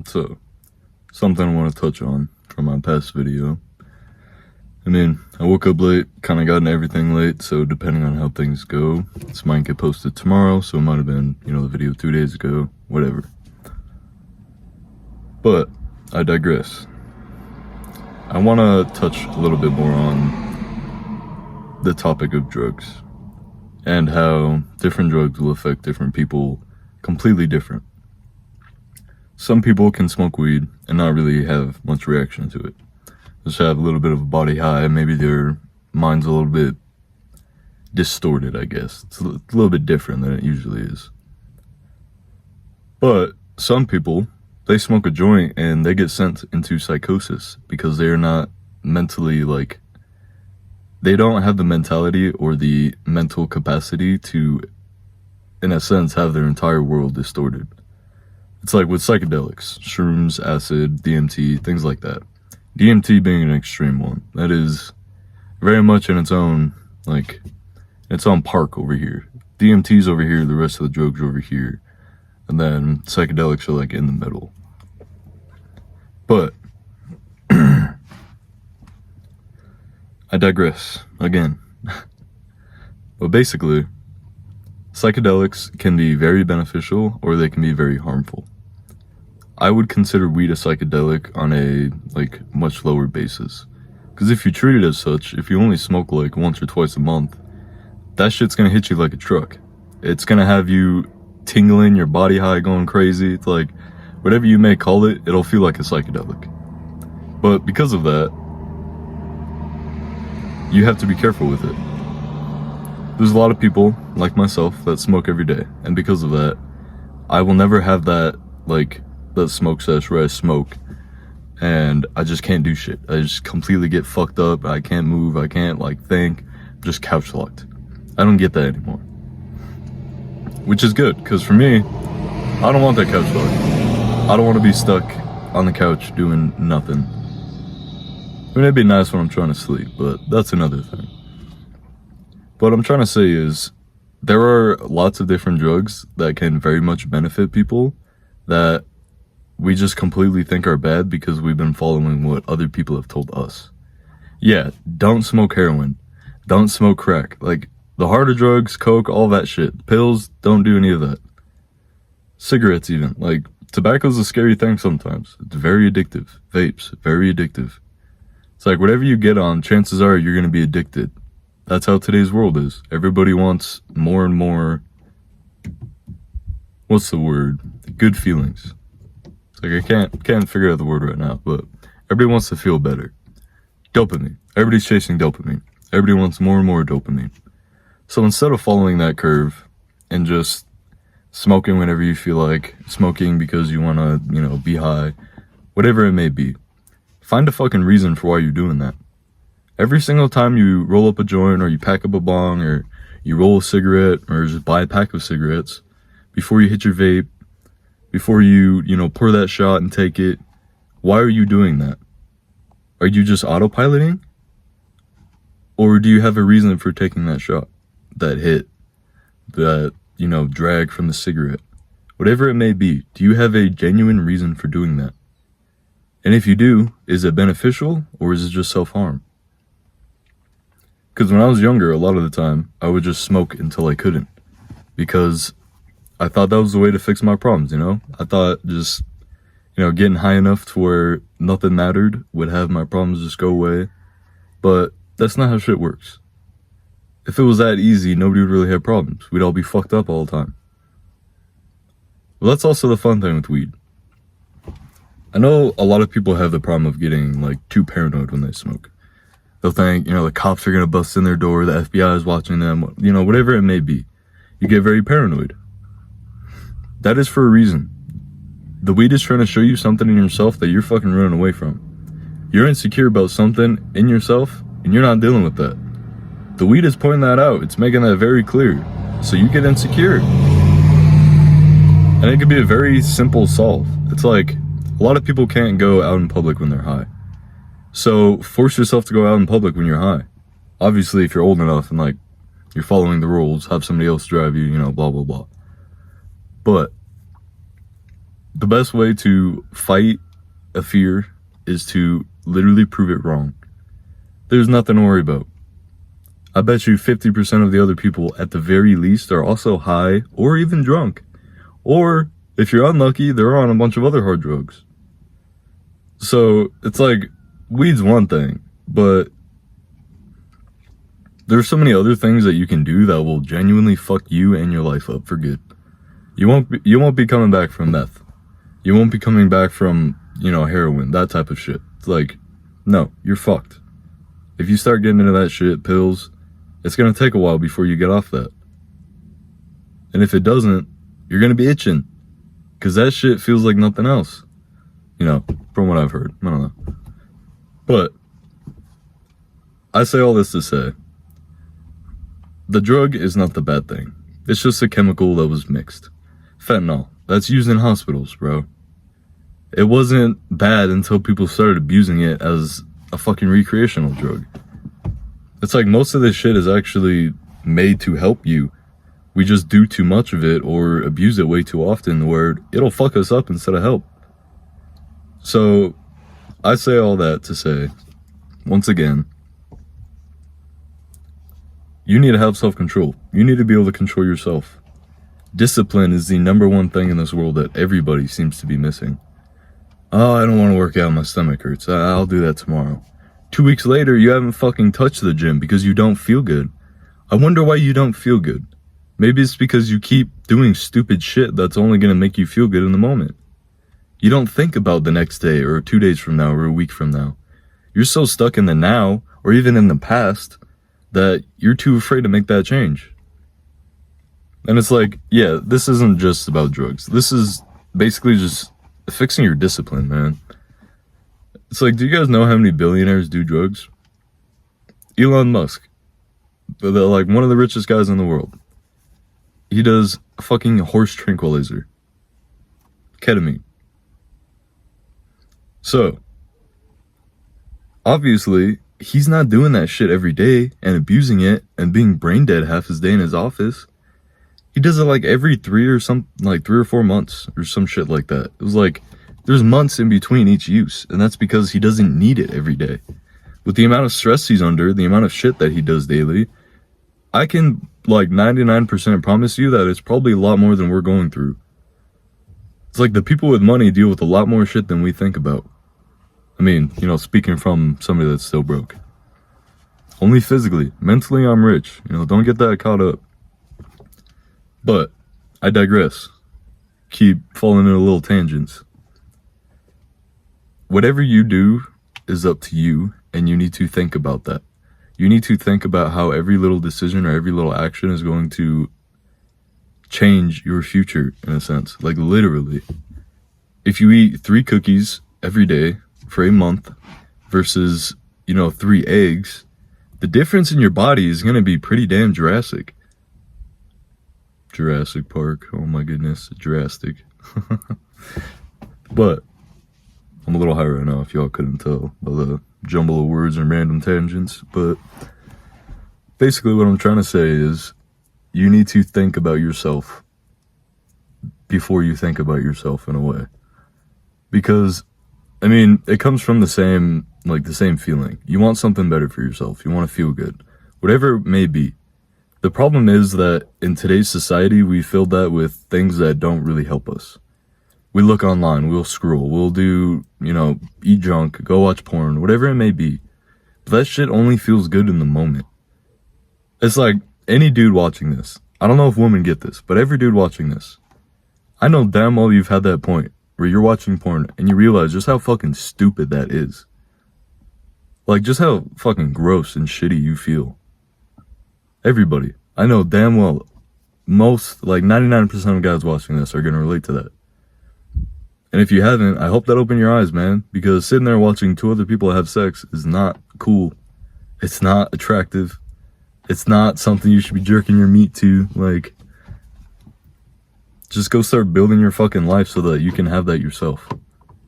So, something I want to touch on from my past video. I mean, I woke up late, kind of gotten everything late, so depending on how things go, this might get posted tomorrow, so it might have been, the video 2 days ago, whatever. But, I digress. I want to touch a little bit more on the topic of drugs, and how different drugs will affect different people completely different. Some people can smoke weed and not really have much reaction to it. Just have a little bit of a body high, maybe their mind's a little bit distorted, I guess. It's a little bit different than it usually is. But some people, they smoke a joint and they get sent into psychosis because they're not mentally, they don't have the mentality or the mental capacity to, in a sense, have their entire world distorted. It's like with psychedelics, shrooms, acid, DMT, things like that. DMT being an extreme one. That is very much in its own, its own park over here. DMT's over here, the rest of the drugs are over here. And then psychedelics are in the middle. But, I digress, again. But basically, psychedelics can be very beneficial or they can be very harmful. I would consider weed a psychedelic on a, much lower basis. Because if you treat it as such, if you only smoke, once or twice a month, that shit's gonna hit you like a truck. It's gonna have you tingling, your body high, going crazy. It's whatever you may call it, it'll feel like a psychedelic. But because of that, you have to be careful with it. There's a lot of people, like myself, that smoke every day. And because of that, I will never have that, that smoke sesh where I smoke and I just can't do shit. I just completely get fucked up. I can't move. I can't think. I'm just couch locked. I don't get that anymore. Which is good, because for me, I don't want that couch lock. I don't want to be stuck on the couch doing nothing. I mean, it'd be nice when I'm trying to sleep, but that's another thing. What I'm trying to say is, there are lots of different drugs that can very much benefit people that we just completely think are bad because we've been following what other people have told us. Yeah, don't smoke heroin. Don't smoke crack. The harder drugs, coke, all that shit. Pills, don't do any of that. Cigarettes even. Tobacco's a scary thing sometimes. It's very addictive. Vapes, very addictive. It's whatever you get on, chances are you're gonna be addicted. That's how today's world is. Everybody wants more and more, what's the word? Good feelings. It's I can't figure out the word right now, but everybody wants to feel better. Dopamine. Everybody's chasing dopamine. Everybody wants more and more dopamine. So instead of following that curve and just smoking whenever you feel like, smoking because you want to, be high, whatever it may be, find a fucking reason for why you're doing that. Every single time you roll up a joint or you pack up a bong or you roll a cigarette or just buy a pack of cigarettes, before you hit your vape, before you, pour that shot and take it, why are you doing that? Are you just autopiloting? Or do you have a reason for taking that shot, that hit, that, drag from the cigarette? Whatever it may be, do you have a genuine reason for doing that? And if you do, is it beneficial or is it just self-harm? Because when I was younger, a lot of the time, I would just smoke until I couldn't. Because I thought that was the way to fix my problems, I thought just, getting high enough to where nothing mattered would have my problems just go away. But that's not how shit works. If it was that easy, nobody would really have problems. We'd all be fucked up all the time. Well, that's also the fun thing with weed. I know a lot of people have the problem of getting, too paranoid when they smoke. They'll think, the cops are gonna bust in their door, the FBI is watching them, whatever it may be. You get very paranoid. That is for a reason. The weed is trying to show you something in yourself that you're fucking running away from. You're insecure about something in yourself, and you're not dealing with that. The weed is pointing that out. It's making that very clear. So you get insecure. And it could be a very simple solve. It's a lot of people can't go out in public when they're high. So force yourself to go out in public when you're high. Obviously, if you're old enough and you're following the rules, have somebody else drive you, blah, blah, blah. But The best way to fight a fear is to literally prove it wrong. There's nothing to worry about. I bet you 50% of the other people at the very least are also high or even drunk. Or if you're unlucky, they're on a bunch of other hard drugs. So it's like, weed's one thing, but there's so many other things that you can do that will genuinely fuck you and your life up for good. You won't be coming back from meth. You won't be coming back from, heroin, that type of shit. It's like, no, you're fucked. If you start getting into that shit, pills, it's gonna take a while before you get off that. And if it doesn't, you're gonna be itching. Cause that shit feels like nothing else. From what I've heard. I don't know. But I say all this to say, the drug is not the bad thing. It's just a chemical that was mixed. Fentanyl. That's used in hospitals, bro. It wasn't bad until people started abusing it as a fucking recreational drug. It's like most of this shit is actually made to help you. We just do too much of it or abuse it way too often where it'll fuck us up instead of help. So, I say all that to say, once again, you need to have self-control. You need to be able to control yourself. Discipline is the number one thing in this world that everybody seems to be missing. Oh, I don't want to work out, my stomach hurts. I'll do that tomorrow. 2 weeks later, you haven't fucking touched the gym because you don't feel good. I wonder why you don't feel good. Maybe it's because you keep doing stupid shit that's only going to make you feel good in the moment. You don't think about the next day or 2 days from now or a week from now. You're so stuck in the now or even in the past that you're too afraid to make that change. And it's like, yeah, this isn't just about drugs. This is basically just fixing your discipline, man. It's like, do you guys know how many billionaires do drugs? Elon Musk. They're like one of the richest guys in the world. He does a fucking horse tranquilizer. Ketamine. So, obviously, he's not doing that shit every day and abusing it and being brain dead half his day in his office. He does it like every 3 or 4 months or some shit like that. It was like, there's months in between each use, and that's because he doesn't need it every day. With the amount of stress he's under, the amount of shit that he does daily, I can 99% promise you that it's probably a lot more than we're going through. It's like the people with money deal with a lot more shit than we think about. I mean, speaking from somebody that's still broke. Only physically. Mentally, I'm rich. Don't get that caught up. But, I digress. Keep falling into little tangents. Whatever you do is up to you, and you need to think about that. You need to think about how every little decision or every little action is going to change your future, in a sense. Like, literally. If you eat 3 cookies every day for a month versus, 3 eggs, the difference in your body is going to be pretty damn drastic. Jurassic Park. Oh my goodness. Jurassic. But I'm a little high right now if y'all couldn't tell by the jumble of words and random tangents. But basically what I'm trying to say is you need to think about yourself before you think about yourself in a way. Because, it comes from the same feeling. You want something better for yourself. You want to feel good. Whatever it may be. The problem is that in today's society, we fill that with things that don't really help us. We look online, we'll scroll, we'll do, eat junk, go watch porn, whatever it may be. But that shit only feels good in the moment. It's like any dude watching this. I don't know if women get this, but every dude watching this. I know damn well you've had that point where you're watching porn and you realize just how fucking stupid that is. Like, just how fucking gross and shitty you feel. Everybody. I know damn well most, 99% of guys watching this are gonna relate to that. And if you haven't, I hope that opened your eyes, man. Because sitting there watching 2 other people have sex is not cool. It's not attractive. It's not something you should be jerking your meat to. Just go start building your fucking life so that you can have that yourself.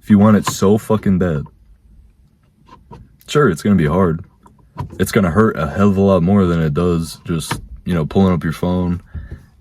If you want it so fucking bad. Sure, it's gonna be hard. It's gonna hurt a hell of a lot more than it does just, pulling up your phone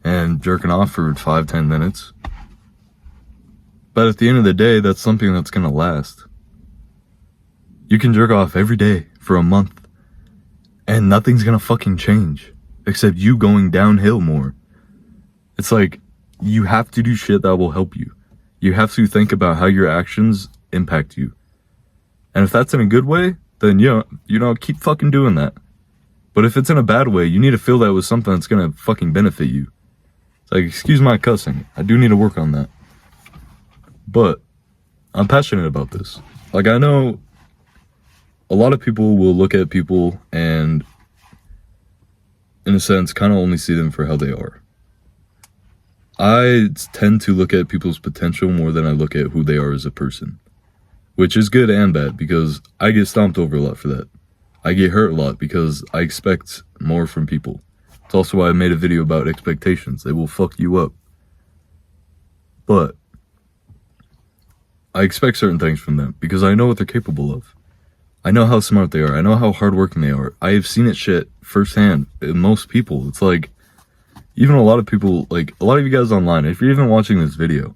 and jerking off for 5-10 minutes. But at the end of the day, that's something that's gonna last. You can jerk off every day for a month, and nothing's gonna fucking change, except you going downhill more. It's like, you have to do shit that will help you. You have to think about how your actions impact you. And if that's in a good way, then keep fucking doing that. But if it's in a bad way, you need to fill that with something that's gonna fucking benefit you. It's like, excuse my cussing, I do need to work on that. But I'm passionate about this. Like, I know a lot of people will look at people and, in a sense, kind of only see them for how they are. I tend to look at people's potential more than I look at who they are as a person. Which is good and bad, because I get stomped over a lot for that. I get hurt a lot because I expect more from people. It's also why I made a video about expectations. They will fuck you up. But I expect certain things from them because I know what they're capable of. I know how smart they are. I know how hardworking they are. I have seen it shit firsthand in most people. It's like, even a lot of people, like a lot of you guys online, if you're even watching this video,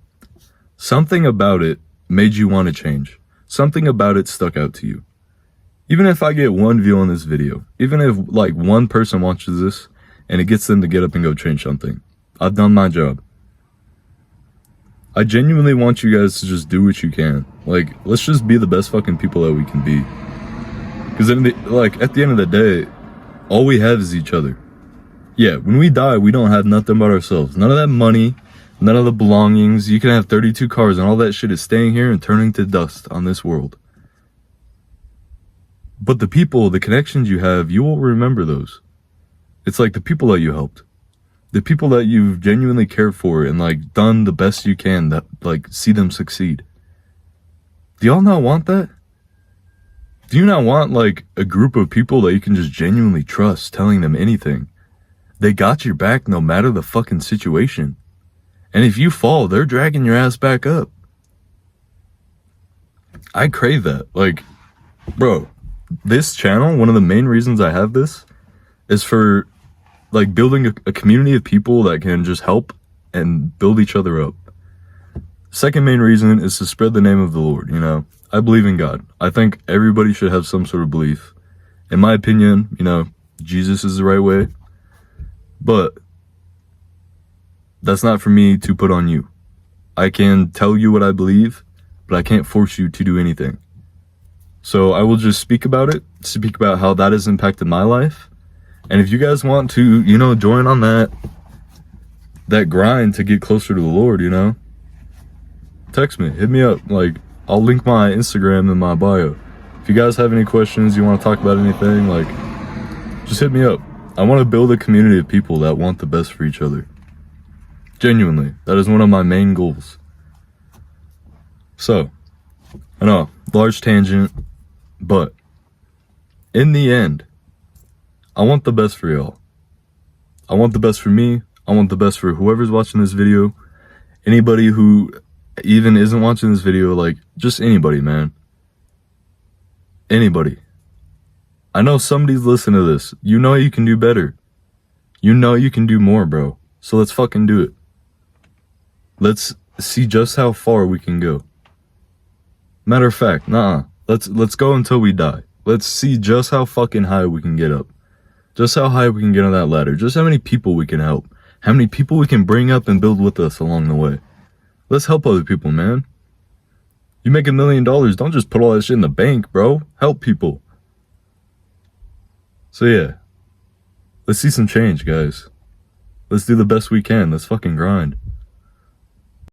something about it made you want to change. Something about it stuck out to you. Even if I get one view on this video, even if like one person watches this and it gets them to get up and go change something, I've done my job. I genuinely want you guys to just do what you can. Like, let's just be the best fucking people that we can be. Because at the end of the day, all we have is each other. Yeah, when we die, we don't have nothing but ourselves. None of that money, none of the belongings. You can have 32 cars and all that shit is staying here and turning to dust on this world. But the people, the connections you have, you will remember those. It's like the people that you helped. The people that you've genuinely cared for and like done the best you can that like see them succeed. Do y'all not want that? Do you not want like a group of people that you can just genuinely trust telling them anything? They got your back no matter the fucking situation. And if you fall, they're dragging your ass back up. I crave that. Like, bro, this channel, one of the main reasons I have this is for like building a community of people that can just help and build each other up. Second main reason is to spread the name of the Lord, you know. I believe in God. I think everybody should have some sort of belief. In my opinion, Jesus is the right way. But that's not for me to put on you. I can tell you what I believe, but I can't force you to do anything. So I will just speak about it, speak about how that has impacted my life. And if you guys want to, join on that grind to get closer to the Lord, text me, hit me up. Like, I'll link my Instagram in my bio. If you guys have any questions, you want to talk about anything, like, just hit me up. I want to build a community of people that want the best for each other. Genuinely, that is one of my main goals. So, I know, large tangent, but in the end, I want the best for y'all. I want the best for me. I want the best for whoever's watching this video. Anybody who even isn't watching this video, like, just anybody, man. Anybody. I know somebody's listening to this. You know you can do better. You know you can do more, bro. So let's fucking do it. Let's see just how far we can go. Matter of fact, let's go until we die. Let's see just how fucking high we can get up. Just how high we can get on that ladder. Just how many people we can help. How many people we can bring up and build with us along the way. Let's help other people, man. You make $1 million, don't just put all that shit in the bank, bro. Help people. So yeah, let's see some change, guys. Let's do the best we can. Let's fucking grind.